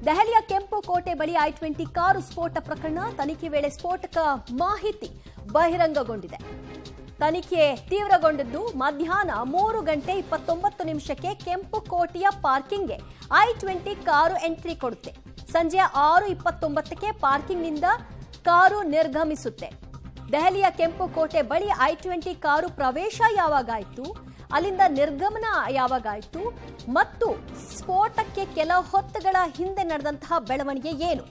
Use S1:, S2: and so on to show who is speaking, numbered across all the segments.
S1: ದೆಹಲಿಯ ಕೆಂಪು ಕೋಟೆ ಬಳಿ I-20 ಕಾರು ಸ್ಫೋಟ ಪ್ರಕರಣ ತನಿಖೆ ವೇಳೆ ಸ್ಫೋಟಕ ಮಾಹಿತಿ ಬಹಿರಂಗಗೊಂಡಿದೆ. ತನಿಖೆ ತೀವ್ರಗೊಂಡಿದ್ದು ಮಧ್ಯಾಹ್ನ 3:29 ಕೆಂಪು ಕೋಟೆಯ ಪಾರ್ಕಿಂಗ್ಗೆ I-20 ಕಾರು ಎಂಟ್ರಿ ಕೊಡುತ್ತೆ. ಸಂಜೆ 6:29 ಪಾರ್ಕಿಂಗ್ನಿಂದ ಕಾರು ನಿರ್ಗಮಿಸುತ್ತೆ. ದೆಹಲಿಯ ಕೆಂಪು ಕೋಟೆ ಬಳಿ I-20 ಕಾರು ಪ್ರವೇಶ ಯಾವಾಗಾಯಿತು, ಅಲ್ಲಿಂದ ನಿರ್ಗಮನ ಯಾವಾಗಾಯಿತು ಮತ್ತು ಸ್ಫೋಟಕ್ಕೆ ಕೆಲ ಹೊತ್ತುಗಳ ಹಿಂದೆ ನಡೆದಂತಹ ಬೆಳವಣಿಗೆ ಏನು,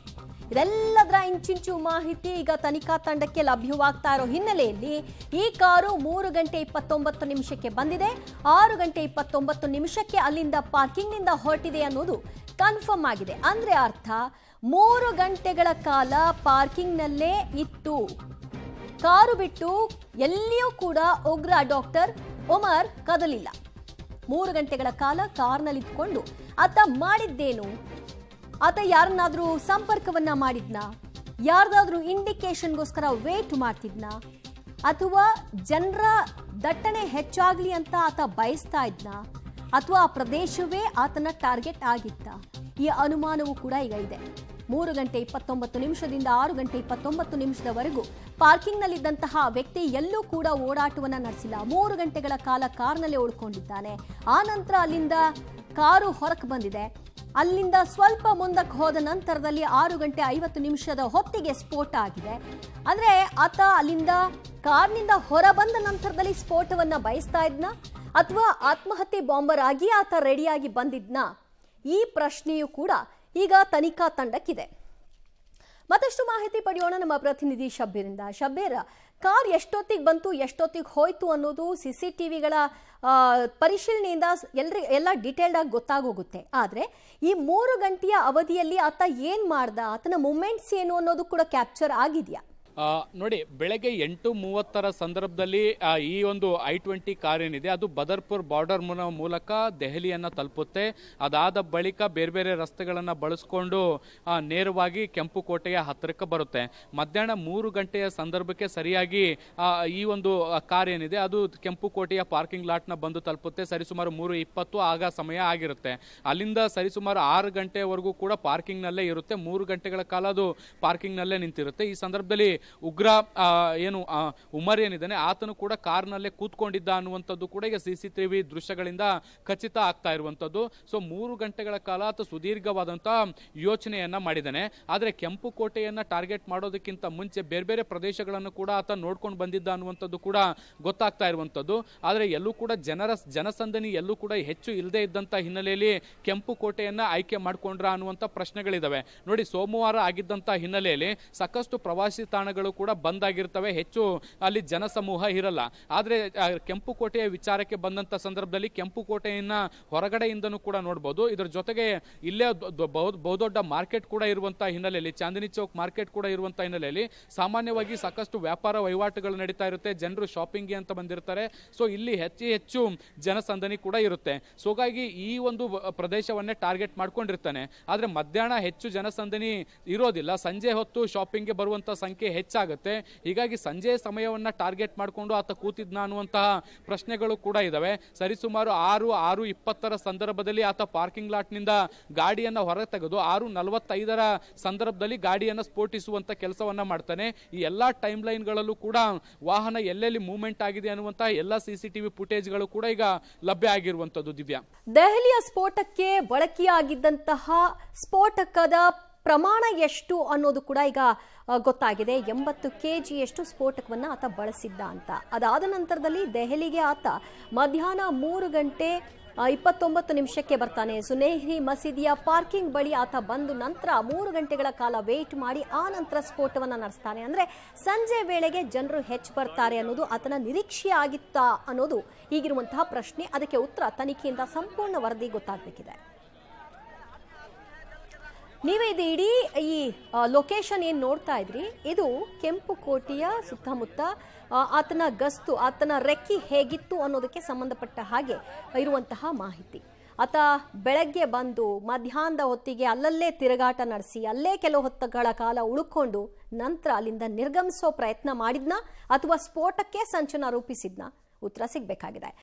S1: ಇದೆಲ್ಲದರ ಇಂಚಿಂಚು ಮಾಹಿತಿ ಈಗ ತನಿಖಾ ತಂಡಕ್ಕೆ ಲಭ್ಯವಾಗ್ತಾ ಇರೋ ಹಿನ್ನೆಲೆಯಲ್ಲಿ ಈ ಕಾರು 3:29 ಬಂದಿದೆ. 6:29 ಅಲ್ಲಿಂದ ಪಾರ್ಕಿಂಗ್ನಿಂದ ಹೊರಟಿದೆ ಅನ್ನೋದು ಕನ್ಫರ್ಮ್ ಆಗಿದೆ. ಅಂದ್ರೆ ಅರ್ಥ 3 ಗಂಟೆಗಳ ಕಾಲ ಪಾರ್ಕಿಂಗ್ನಲ್ಲೇ ಇತ್ತು. ಕಾರು ಬಿಟ್ಟು ಎಲ್ಲಿಯೂ ಕೂಡ ಉಗ್ರ ಡಾಕ್ಟರ್ ಉಮರ್ ಕದಲಿಲ್ಲ. 3 ಗಂಟೆಗಳ ಕಾಲ ಕಾರ್ನಲ್ಲಿ ಇದ್ಕೊಂಡು ಆತ ಮಾಡಿದ್ದೇನು? ಆತ ಯಾರನ್ನಾದ್ರೂ ಸಂಪರ್ಕವನ್ನ ಮಾಡಿದ್ನಾ? ಯಾರ್ದಾದ್ರೂ ಇಂಡಿಕೇಶನ್ಗೋಸ್ಕರ ವೇಟ್ ಮಾಡ್ತಿದ್ನಾ? ಅಥವಾ ಜನರ ದಟ್ಟಣೆ ಹೆಚ್ಚಾಗ್ಲಿ ಅಂತ ಆತ ಬಯಸ್ತಾ ಇದ್ನಾ? ಅಥವಾ ಆ ಪ್ರದೇಶವೇ ಆತನ ಟಾರ್ಗೆಟ್ ಆಗಿತ್ತ? ಈ ಅನುಮಾನವೂ ಕೂಡ ಈಗ ಇದೆ. 3:29 6:29 ಪಾರ್ಕಿಂಗ್ನಲ್ಲಿದ್ದಂತಹ ವ್ಯಕ್ತಿ ಎಲ್ಲೂ ಕೂಡ ಓಡಾಟವನ್ನ ನಡೆಸಿಲ್ಲ. 3 ಗಂಟೆಗಳ ಕಾಲ ಕಾರ್ನಲ್ಲೇ ಉಳ್ಕೊಂಡಿದ್ದಾನೆ. ಆ ನಂತರ ಅಲ್ಲಿಂದ ಕಾರು ಹೊರಕ್ಕೆ ಬಂದಿದೆ. ಅಲ್ಲಿಂದ ಸ್ವಲ್ಪ ಮುಂದಕ್ಕೆ ಹೋದ ನಂತರದಲ್ಲಿ 6:50 ಹೊತ್ತಿಗೆ ಸ್ಫೋಟ ಆಗಿದೆ. ಅಂದ್ರೆ ಆತ ಅಲ್ಲಿಂದ ಕಾರ್ನಿಂದ ಹೊರ ಬಂದ ನಂತರದಲ್ಲಿ ಸ್ಫೋಟವನ್ನ ಬಯಸ್ತಾ ಇದ್ನ ಅಥವಾ ಆತ್ಮಹತ್ಯೆ ಬಾಂಬರ್ ಆಗಿ ಆತ ರೆಡಿಯಾಗಿ ಬಂದಿದ್ನ? ಈ ಪ್ರಶ್ನೆಯೂ ಕೂಡ ಈಗ ತನಿಖಾ ತಂಡಕ್ಕಿದೆ. ಮತ್ತಷ್ಟು ಮಾಹಿತಿ ಪಡೆಯೋಣ ನಮ್ಮ ಪ್ರತಿನಿಧಿ ಶಬ್ಬೀರಿಂದ. ಶಬ್ಬೀರ್, ಕಾರ್ ಎಷ್ಟೊತ್ತಿಗೆ ಬಂತು, ಎಷ್ಟೊತ್ತಿಗೆ ಹೋಯ್ತು ಅನ್ನೋದು CCTVಗಳ ಪರಿಶೀಲನೆಯಿಂದ ಎಲ್ಲ ಡೀಟೇಲ್ಡ್ ಆಗಿ ಗೊತ್ತಾಗೋಗುತ್ತೆ. ಆದ್ರೆ ಈ 3 ಗಂಟೆಯ ಅವಧಿಯಲ್ಲಿ ಆತ ಏನ್ ಮಾಡ್ದ, ಆತನ ಮೂಮೆಂಟ್ಸ್ ಏನು ಅನ್ನೋದು ಕೂಡ ಕ್ಯಾಪ್ಚರ್ ಆಗಿದೆಯಾ?
S2: ನೋಡಿ, ಬೆಳಗ್ಗೆ 8:30 ಸಂದರ್ಭದಲ್ಲಿ ಈ ಒಂದು I-20 ಕಾರ್ ಏನಿದೆ ಅದು ಬದರ್ಪುರ್ ಬಾರ್ಡರ್ ಮೂಲಕ ದೆಹಲಿಯನ್ನ ತಲುಪುತ್ತೆ. ಅದಾದ ಬಳಿಕ ಬೇರೆ ಬೇರೆ ರಸ್ತೆಗಳನ್ನು ಬಳಸ್ಕೊಂಡು ನೇರವಾಗಿ ಕೆಂಪು ಕೋಟೆಯ ಹತ್ತಿರಕ್ಕೆ ಬರುತ್ತೆ. ಮಧ್ಯಾಹ್ನ 3 ಗಂಟೆಯ ಸಂದರ್ಭಕ್ಕೆ ಸರಿಯಾಗಿ ಈ ಒಂದು ಕಾರ್ ಏನಿದೆ ಅದು ಕೆಂಪು ಕೋಟೆಯ ಪಾರ್ಕಿಂಗ್ ಲಾಟ್ನ ಬಂದು ತಲುಪುತ್ತೆ. ಸರಿಸುಮಾರು 3:20 ಆಗ ಸಮಯ ಆಗಿರುತ್ತೆ. ಅಲ್ಲಿಂದ ಸರಿಸುಮಾರು 6 ಗಂಟೆವರೆಗೂ ಕೂಡ ಪಾರ್ಕಿಂಗ್ನಲ್ಲೇ ಇರುತ್ತೆ. 3 ಗಂಟೆಗಳ ಕಾಲ ಅದು ಪಾರ್ಕಿಂಗ್ನಲ್ಲೇ ನಿಂತಿರುತ್ತೆ. ಈ ಸಂದರ್ಭದಲ್ಲಿ ಉಗ್ರ ಉಮರ್ ಏನಿದ್ದಾನೆ ಆತನು ಕೂಡ ಕಾರ್ನಲ್ಲೇ ಕೂತ್ಕೊಂಡಿದ್ದ ಅನ್ನುವಂಥದ್ದು ಕೂಡ ಈಗ CCTV ದೃಶ್ಯಗಳಿಂದ ಖಚಿತ ಆಗ್ತಾ ಇರುವಂಥದ್ದು. ಸೊ 3 ಗಂಟೆಗಳ ಕಾಲ ಆತ ಸುದೀರ್ಘವಾದಂತಹ ಯೋಚನೆಯನ್ನ ಮಾಡಿದ್ದಾನೆ. ಆದ್ರೆ ಕೆಂಪು ಕೋಟೆಯನ್ನ ಟಾರ್ಗೆಟ್ ಮಾಡೋದಕ್ಕಿಂತ ಮುಂಚೆ ಬೇರೆ ಬೇರೆ ಪ್ರದೇಶಗಳನ್ನು ಕೂಡ ಆತ ನೋಡ್ಕೊಂಡು ಬಂದಿದ್ದ ಅನ್ನುವಂಥದ್ದು ಕೂಡ ಗೊತ್ತಾಗ್ತಾ ಇರುವಂಥದ್ದು. ಆದ್ರೆ ಎಲ್ಲೂ ಕೂಡ ಜನಸಂದಣಿ ಎಲ್ಲೂ ಕೂಡ ಹೆಚ್ಚು ಇಲ್ಲದೆ ಇದ್ದಂತ ಹಿನ್ನೆಲೆಯಲ್ಲಿ ಕೆಂಪು ಕೋಟೆಯನ್ನ ಆಯ್ಕೆ ಮಾಡ್ಕೊಂಡ್ರ ಅನ್ನುವಂಥ ಪ್ರಶ್ನೆಗಳಿದಾವೆ. ನೋಡಿ, ಸೋಮವಾರ ಆಗಿದ್ದಂತ ಹಿನ್ನೆಲೆಯಲ್ಲಿ ಸಾಕಷ್ಟು ಪ್ರವಾಸಿ ತಾಣಗಳು ಕೂಡ ಬಂದಾಗಿರ್ತವೆ, ಹೆಚ್ಚು ಅಲ್ಲಿ ಜನಸಮೂಹ ಇರಲ್ಲ. ಆದ್ರೆ ಕೆಂಪು ಕೋಟೆಯ ವಿಚಾರಕ್ಕೆ ಬಂದಂತ ಸಂದರ್ಭದಲ್ಲಿ ಕೆಂಪು ಕೋಟೆಯನ್ನ ಹೊರಗಡೆಯಿಂದನೂ ಕೂಡ ನೋಡಬಹುದು. ಇದರ ಜೊತೆಗೆ ಇಲ್ಲೇ ಬಹುದೊಡ್ಡ ಮಾರ್ಕೆಟ್ ಕೂಡ ಇರುವಂತಹ ಹಿನ್ನೆಲೆಯಲ್ಲಿ, ಚಾಂದಿನಿ ಚೌಕ್ ಮಾರ್ಕೆಟ್ ಕೂಡ ಇರುವಂತಹ ಹಿನ್ನೆಲೆಯಲ್ಲಿ ಸಾಮಾನ್ಯವಾಗಿ ಸಾಕಷ್ಟು ವ್ಯಾಪಾರ ವಹಿವಾಟುಗಳು ನಡೀತಾ ಇರುತ್ತೆ. ಜನರು ಶಾಪಿಂಗ್ಗೆ ಅಂತ ಬಂದಿರ್ತಾರೆ. ಸೊ ಇಲ್ಲಿ ಹೆಚ್ಚು ಜನಸಂದಣಿ ಕೂಡ ಇರುತ್ತೆ. ಸೊ ಹಾಗಾಗಿ ಈ ಒಂದು ಪ್ರದೇಶವನ್ನೇ ಟಾರ್ಗೆಟ್ ಮಾಡ್ಕೊಂಡಿರ್ತಾನೆ. ಆದ್ರೆ ಮಧ್ಯಾಹ್ನ ಹೆಚ್ಚು ಜನಸಂದಣಿ ಇರೋದಿಲ್ಲ. ಸಂಜೆ ಹೊತ್ತು ಶಾಪಿಂಗ್ಗೆ ಬರುವಂತ ಸಂಖ್ಯೆ ಹೆಚ್ಚಾಗುತ್ತೆ. ಹೀಗಾಗಿ ಸಂಜೆ ಸಮಯವನ್ನ ಟಾರ್ಗೆಟ್ ಮಾಡಿಕೊಂಡು ಆತ ಕೂತಿದ್ನ ಅನ್ನುವಂತಹ ಪ್ರಶ್ನೆಗಳು ಕೂಡ ಇದಾವೆ. ಸರಿಸುಮಾರು 6:20 ಸಂದರ್ಭದಲ್ಲಿ ಆತ ಪಾರ್ಕಿಂಗ್ ಲಾಟ್ ನಿಂದ ಗಾಡಿಯನ್ನ ಹೊರ ತೆಗೆದು 6:45 ಸಂದರ್ಭದಲ್ಲಿ ಗಾಡಿಯನ್ನ ಸ್ಫೋಟಿಸುವಂತ ಕೆಲಸವನ್ನ ಮಾಡ್ತಾನೆ. ಈ ಎಲ್ಲಾ ಟೈಮ್ ಲೈನ್ಗಳಲ್ಲೂ ಕೂಡ ವಾಹನ ಎಲ್ಲೆಲ್ಲಿ ಮೂವ್ಮೆಂಟ್ ಆಗಿದೆ ಅನ್ನುವಂತಹ ಎಲ್ಲ CCTV ಫುಟೇಜ್ಗಳು ಕೂಡ ಈಗ ಲಭ್ಯ ಆಗಿರುವಂತದ್ದು. ದಿವ್ಯಾ,
S1: ದೆಹಲಿಯ ಸ್ಫೋಟಕ್ಕೆ ಬಳಕೆಯಾಗಿದ್ದಂತಹ ಸ್ಫೋಟಕದ ಪ್ರಮಾಣ ಎಷ್ಟು ಅನ್ನೋದು ಕೂಡ ಈಗ ಗೊತ್ತಾಗಿದೆ. 80 kgಯಷ್ಟು ಸ್ಫೋಟಕವನ್ನ ಆತ ಬಳಸಿದ್ದ ಅಂತ. ಅದಾದ ನಂತರದಲ್ಲಿ ದೆಹಲಿಗೆ ಆತ ಮಧ್ಯಾಹ್ನ 3:29 ಬರ್ತಾನೆ. ಸುನೇಹಿ ಮಸೀದಿಯ ಪಾರ್ಕಿಂಗ್ ಬಳಿ ಆತ ಬಂದು ನಂತರ 3 ಗಂಟೆಗಳ ಕಾಲ ವೇಟ್ ಮಾಡಿ ಆ ನಂತರ ಸ್ಫೋಟವನ್ನ ನಡೆಸ್ತಾನೆ. ಅಂದ್ರೆ ಸಂಜೆ ವೇಳೆಗೆ ಜನರು ಹೆಚ್ಚು ಬರ್ತಾರೆ ಅನ್ನೋದು ಆತನ ನಿರೀಕ್ಷೆ ಆಗಿತ್ತಾ ಅನ್ನೋದು ಈಗಿರುವಂತಹ ಪ್ರಶ್ನೆ. ಅದಕ್ಕೆ ಉತ್ತರ ತನಿಖೆಯಿಂದ ಸಂಪೂರ್ಣ ವರದಿ ಗೊತ್ತಾಗಬೇಕಿದೆ. ನೀವೇ ಇದು ಇಡೀ ಈ ಲೊಕೇಶನ್ ಏನು ನೋಡ್ತಾ ಇದ್ರಿ, ಇದು ಕೆಂಪು ಕೋಟೆಯ ಸುತ್ತಮುತ್ತ ಆತನ ಗಸ್ತು, ಆತನ ರೆಕ್ಕಿ ಹೇಗಿತ್ತು ಅನ್ನೋದಕ್ಕೆ ಸಂಬಂಧಪಟ್ಟ ಹಾಗೆ ಇರುವಂತಹ ಮಾಹಿತಿ. ಆತ ಬೆಳಗ್ಗೆ ಬಂದು ಮಧ್ಯಾಹ್ನದ ಹೊತ್ತಿಗೆ ಅಲ್ಲಲ್ಲೇ ತಿರುಗಾಟ ನಡೆಸಿ ಅಲ್ಲೇ ಕೆಲವು ಹೊತ್ತುಗಳ ಕಾಲ ಉಳ್ಕೊಂಡು ನಂತರ ಅಲ್ಲಿಂದ ನಿರ್ಗಮಿಸೋ ಪ್ರಯತ್ನ ಮಾಡಿದ್ನ ಅಥವಾ ಸ್ಫೋಟಕ್ಕೆ ಸಂಚನ ರೂಪಿಸಿದ್ನ? ಉತ್ತರ ಸಿಗಬೇಕಾಗಿದೆ.